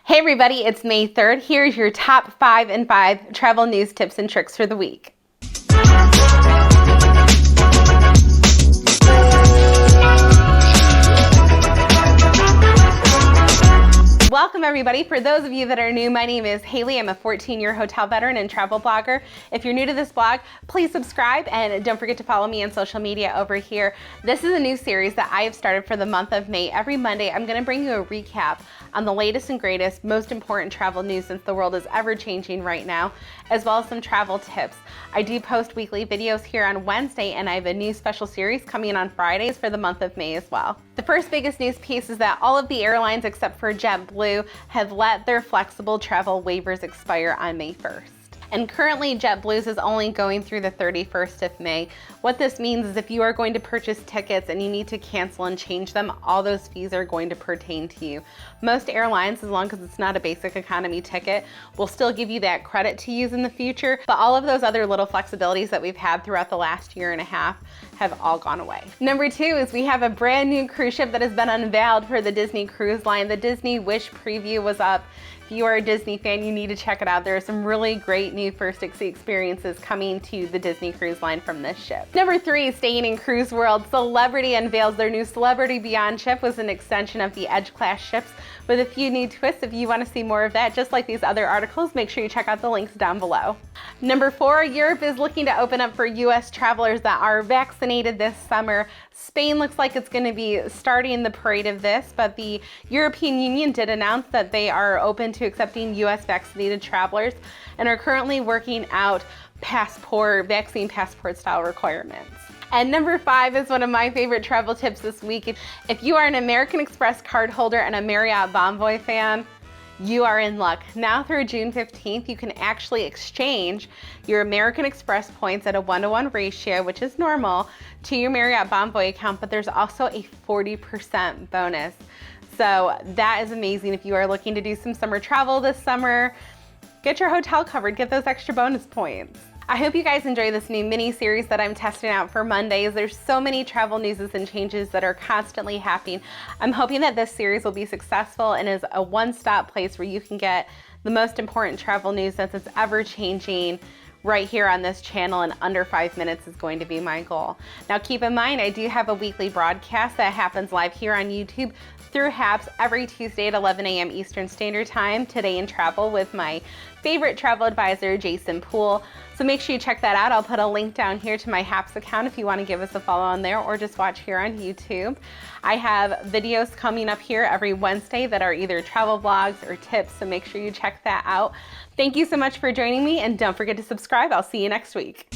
Hey everybody, it's May 3rd. Here's your top 5 and 5 travel news tips and tricks for the week. Welcome everybody. For those of you that are new, my name is Haley. I'm a 14-year hotel veteran and travel blogger. If you're new to this blog, please subscribe and don't forget to follow me on social media over here. This is a new series that I have started for the month of May. Every Monday, I'm going to bring you a recap on the latest and greatest, most important travel news since the world is ever changing right now, as well as some travel tips. I do post weekly videos here on Wednesday, and I have a new special series coming on Fridays for the month of May as well. The first biggest news piece is that all of the airlines except for JetBlue have let their flexible travel waivers expire on May 1st. And currently JetBlue's is only going through the 31st of May. What this means is if you are going to purchase tickets and you need to cancel and change them, all those fees are going to pertain to you. Most airlines, as long as it's not a basic economy ticket, will still give you that credit to use in the future, but all of those other little flexibilities that we've had throughout the last year and a half have all gone away. Number 2 is we have a brand new cruise ship that has been unveiled for the Disney Cruise Line. The Disney Wish preview was up. If you are a Disney fan, you need to check it out. There are some really great new first-at-sea experiences coming to the Disney Cruise Line from this ship. Number 3, staying in Cruise World, Celebrity unveils their new Celebrity Beyond ship was an extension of the Edge class ships with a few new twists. If you want to see more of that, just like these other articles, make sure you check out the links down below. Number 4, Europe is looking to open up for US travelers that are vaccinated this summer. Spain looks like it's going to be starting the parade of this, but the European Union did announce that they are open to accepting US vaccinated travelers and are currently working out vaccine passport style requirements. And number 5 is one of my favorite travel tips this week. If you are an American Express card holder and a Marriott Bonvoy fan, you are in luck. Now through June 15th, you can actually exchange your American Express points at a 1-to-1 ratio, which is normal, to your Marriott Bonvoy account, but there's also a 40% bonus. So that is amazing. If you are looking to do some summer travel this summer, get your hotel covered, get those extra bonus points. I hope you guys enjoy this new mini series that I'm testing out for Mondays. There's so many travel news and changes that are constantly happening. I'm hoping that this series will be successful and is a one-stop place where you can get the most important travel news since it's ever changing right here on this channel, and under 5 minutes is going to be my goal. Now keep in mind, I do have a weekly broadcast that happens live here on YouTube through HAPS every Tuesday at 11 a.m. Eastern Standard Time, Today in Travel with my favorite travel advisor, Jason Poole. So make sure you check that out. I'll put a link down here to my HAPS account if you want to give us a follow on there or just watch here on YouTube. I have videos coming up here every Wednesday that are either travel vlogs or tips, so make sure you check that out. Thank you so much for joining me, and don't forget to subscribe. I'll see you next week.